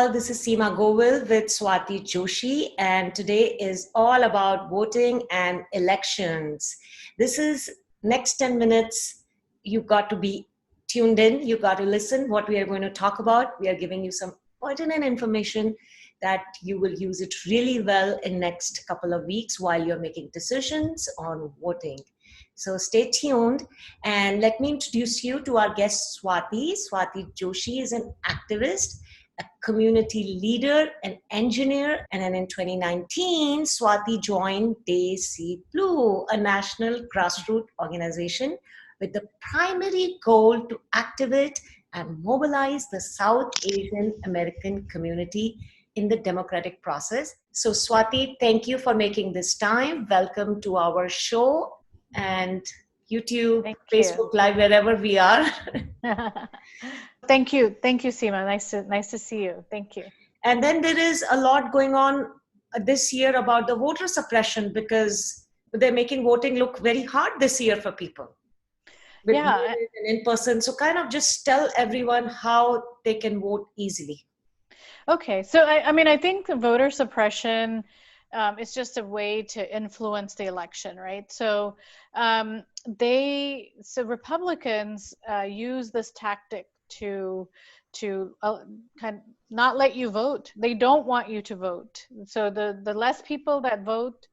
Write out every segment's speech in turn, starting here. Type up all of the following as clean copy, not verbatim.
all. This is Seema Govil with Swati Joshi, and today is all about voting and elections. This is next 10 minutes. You've got to be tuned in. You've got to listen what we are going to talk about. We are giving you some pertinent information that you will use it really well in next couple of weeks while you're making decisions on voting. So stay tuned, and let me introduce you to our guest Swati. Swati Joshi is an activist, a community leader, an engineer, and then in 2019, Swati joined Desi Blue, a national grassroots organization with the primary goal to activate and mobilize the South Asian American community in the democratic process. So Swati, thank you for making this time. Welcome to our show and YouTube, Facebook Live, wherever we are. Thank you, Seema. Nice to see you. Thank you. And then there is a lot going on this year about the voter suppression because they're making voting look very hard this year for people. With and in person. So kind of just tell everyone how they can vote easily. Okay, so I think the voter suppression is just a way to influence the election, right? So Republicans use this tactic to kind of not let you vote. They don't want you to vote. So the less people that vote,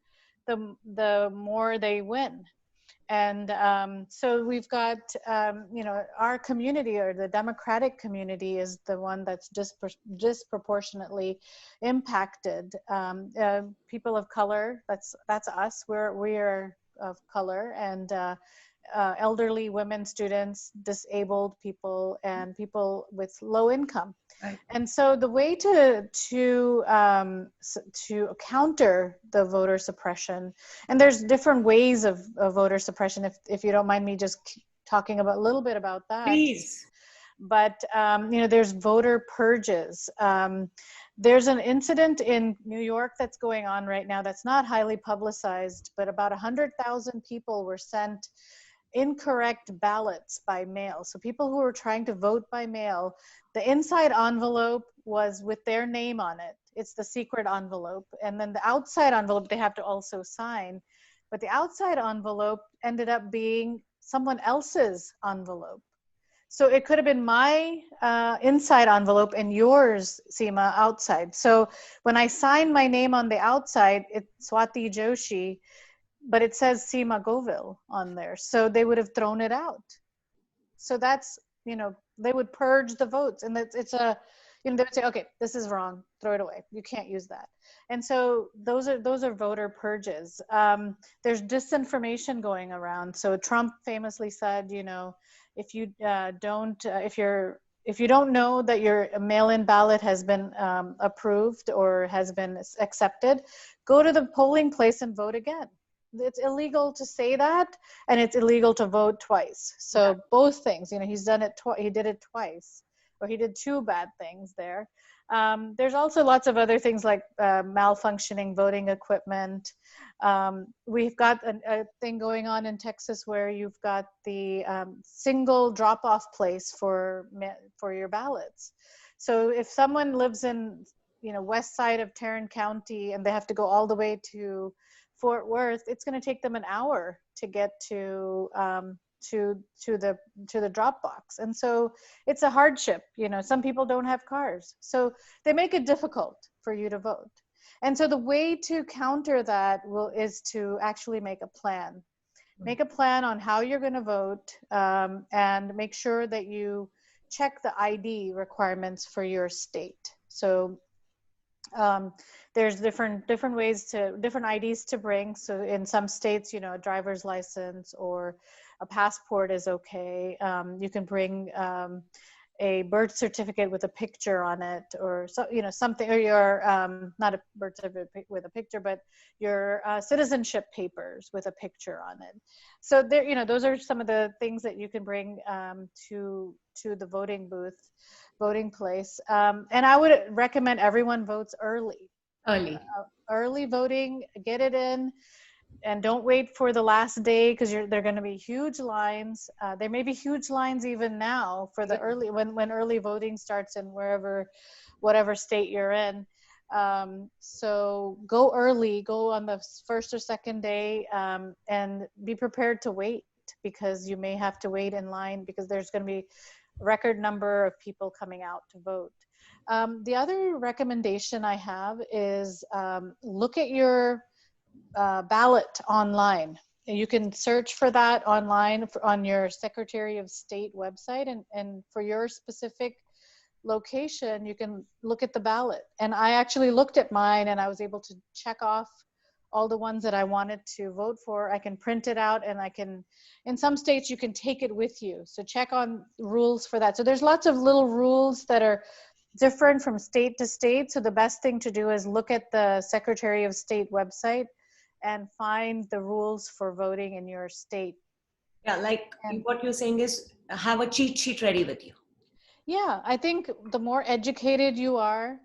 the more they win. And so we've got, our community, or the Democratic community, is the one that's disproportionately impacted. People of color, that's us. We are of color, and elderly women, students, disabled people, and people with low income. Right. And so the way to counter the voter suppression, and there's different ways of voter suppression, if you don't mind me just talking about a little bit about that. Please. But there's voter purges. There's an incident in New York that's going on right now that's not highly publicized, but about 100,000 people were sent incorrect ballots by mail. So people who were trying to vote by mail, the inside envelope was with their name on it. It's the secret envelope. And then the outside envelope, they have to also sign. But the outside envelope ended up being someone else's envelope. So it could have been my inside envelope and yours, Seema, outside. So when I signed my name on the outside, it's Swati Joshi, but it says Seema Govil on there. So they would have thrown it out. So that's, they would purge the votes, and it's a, they would say, okay, this is wrong, throw it away. You can't use that. And so those are voter purges. There's disinformation going around. So Trump famously said, if you don't know that your mail-in ballot has been approved or has been accepted, go to the polling place and vote again. It's illegal to say that, and it's illegal to vote twice. So both things, he's done it he did it twice, or he did two bad things there. There's also lots of other things like malfunctioning voting equipment. We've got a thing going on in Texas where you've got the single drop-off place for your ballots. So if someone lives in west side of Tarrant County and they have to go all the way to Fort Worth, it's going to take them an hour to get to the drop box. And so it's a hardship. Some people don't have cars, so they make it difficult for you to vote. And so the way to counter that is to actually make a plan. Make a plan on how you're going to vote, and make sure that you check the ID requirements for your state. So there's different ways different IDs to bring. So in some states, a driver's license or a passport is okay. You can bring a birth certificate with a picture on it, or something, or your not a birth certificate with a picture, but your citizenship papers with a picture on it. So there, those are some of the things that you can bring to the voting place. And I would recommend everyone votes early. Early voting, get it in. And don't wait for the last day, because there are going to be huge lines. There may be huge lines even now for the when early voting starts in wherever whatever state you're in. So go early, go on the first or second day, and be prepared to wait, because you may have to wait in line because there's going to be a record number of people coming out to vote. The other recommendation I have is look at your ballot online. You can search for that online on your Secretary of State website, and for your specific location, you can look at the ballot. And I actually looked at mine, and I was able to check off all the ones that I wanted to vote for. I can print it out, and I can, in some states, you can take it with you. So check on rules for that. So there's lots of little rules that are different from state to state. So the best thing to do is look at the Secretary of State website and find the rules for voting in your state. Yeah, like what you're saying is have a cheat sheet ready with you. Yeah, I think the more educated you are,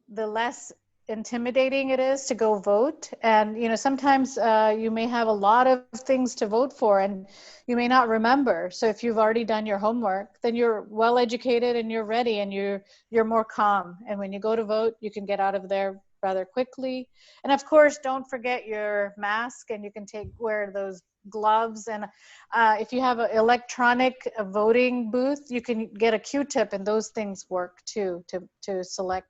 the less intimidating it is to go vote. And, you know, sometimes you may have a lot of things to vote for and you may not remember. So if you've already done your homework, then you're well educated and you're ready and you're more calm. And when you go to vote, you can get out of there rather quickly. And of course, don't forget your mask, and you can wear those gloves. And if you have an electronic voting booth, you can get a Q-tip, and those things work too to select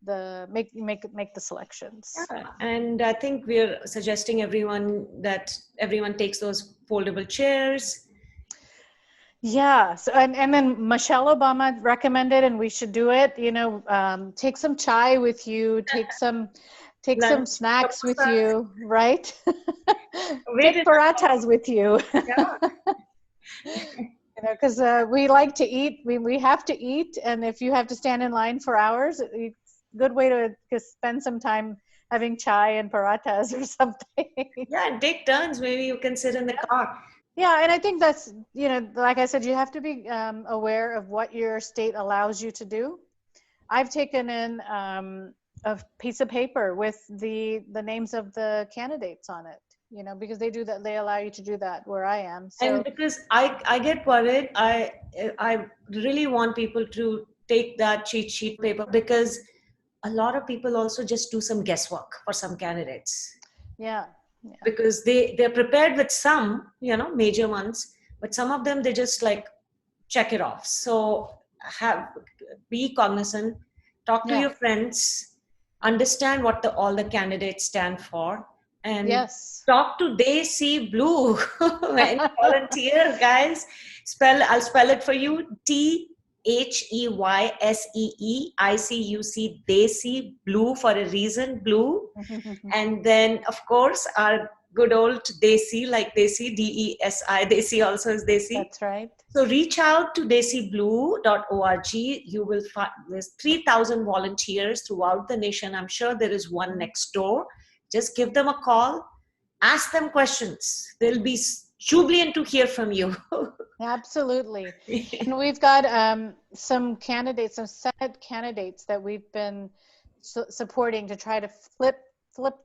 make the selections. Yeah. And I think we're suggesting that everyone takes those foldable chairs. Yeah. So, and then Michelle Obama recommended, and we should do it, you know, take some chai with you, take some snacks with you, right? Take parathas with you. Yeah. You know, because we like to eat, we have to eat, and if you have to stand in line for hours, it's a good way to spend some time having chai and parathas or something. Yeah, and take turns. Maybe you can sit in the car. Yeah, and I think that's, you know, like I said, you have to be aware of what your state allows you to do. I've taken in a piece of paper with the names of the candidates on it, you know, because they do that. They allow you to do that where I am. So. And because I get worried, I really want people to take that cheat sheet paper, because a lot of people also just do some guesswork for some candidates. Yeah. Because they're prepared with some, you know, major ones, but some of them, they just like check it off. So be cognizant, talk to your friends, understand what all the candidates stand for, and talk to They See Blue. And volunteer, guys. I'll spell it for you. THEYSEEICUC, They See Blue, for a reason, blue. And then, of course, our good old Desi, like Desi, DESI, Desi also is Desi. That's right. So reach out to desiblue.org. You will find there's 3,000 volunteers throughout the nation. I'm sure there is one next door. Just give them a call, ask them questions. They'll be jubilant to hear from you. Absolutely. And we've got some Senate candidates that we've been supporting to try to flip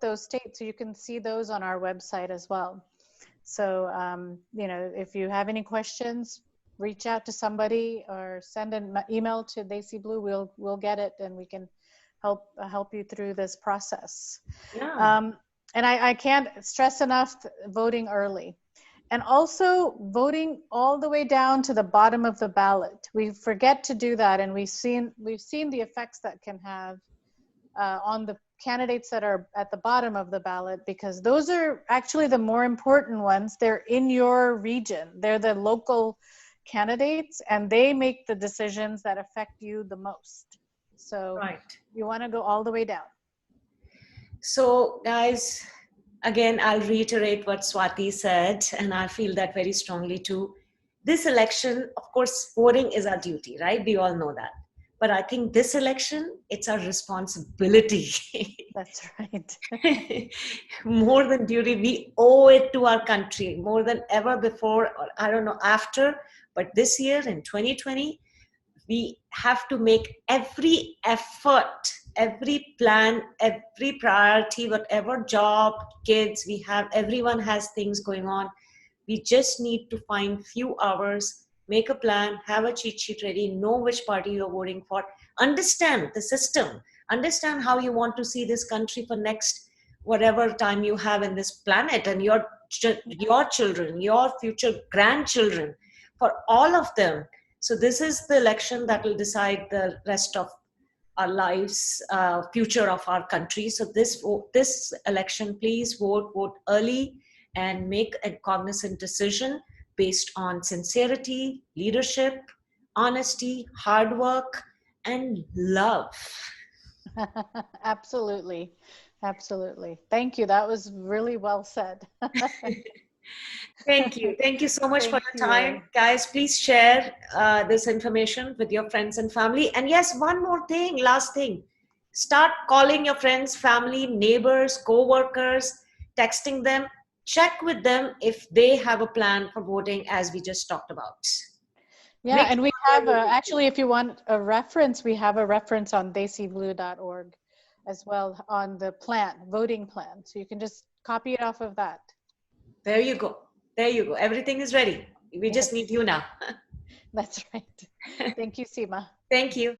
those states. So you can see those on our website as well. So, you know, if you have any questions, reach out to somebody or send an email to They See Blue. We'll get it, and we can help you through this process. Yeah. And I can't stress enough voting early. And also voting all the way down to the bottom of the ballot. We forget to do that, and we've seen the effects that can have on the candidates that are at the bottom of the ballot, because those are actually the more important ones. They're in your region. They're the local candidates, and they make the decisions that affect you the most. So you want to go all the way down. So guys, again, I'll reiterate what Swati said, and I feel that very strongly too. This election, of course, voting is our duty, right? We all know that. But I think this election, it's our responsibility. That's right. More than duty, we owe it to our country more than ever before, or I don't know, after. But this year in 2020, we have to make every effort, every plan, every priority, whatever job, kids we have, everyone has things going on. We just need to find few hours make a plan, have a cheat sheet ready, know which party you're voting for, understand the system, understand how you want to see this country for next whatever time you have in this planet, and your children, your future grandchildren, for all of them. So this is the election that will decide the rest of our lives, future of our country. So this election, please vote early and make a cognizant decision based on sincerity, leadership, honesty, hard work, and love. Absolutely. Absolutely. Thank you. That was really well said. Thank you. Thank you so much for Thank your time. you. Guys, please share this information with your friends and family. And yes, one more thing, last thing. Start calling your friends, family, neighbors, co-workers, texting them. Check with them if they have a plan for voting, as we just talked about. Yeah, and we have actually, if you want a reference, we have a reference on desiblue.org as well on the plan, voting plan. So you can just copy it off of that. There you go. There you go. Everything is ready. We just need you now. That's right. Thank you, Seema. Thank you.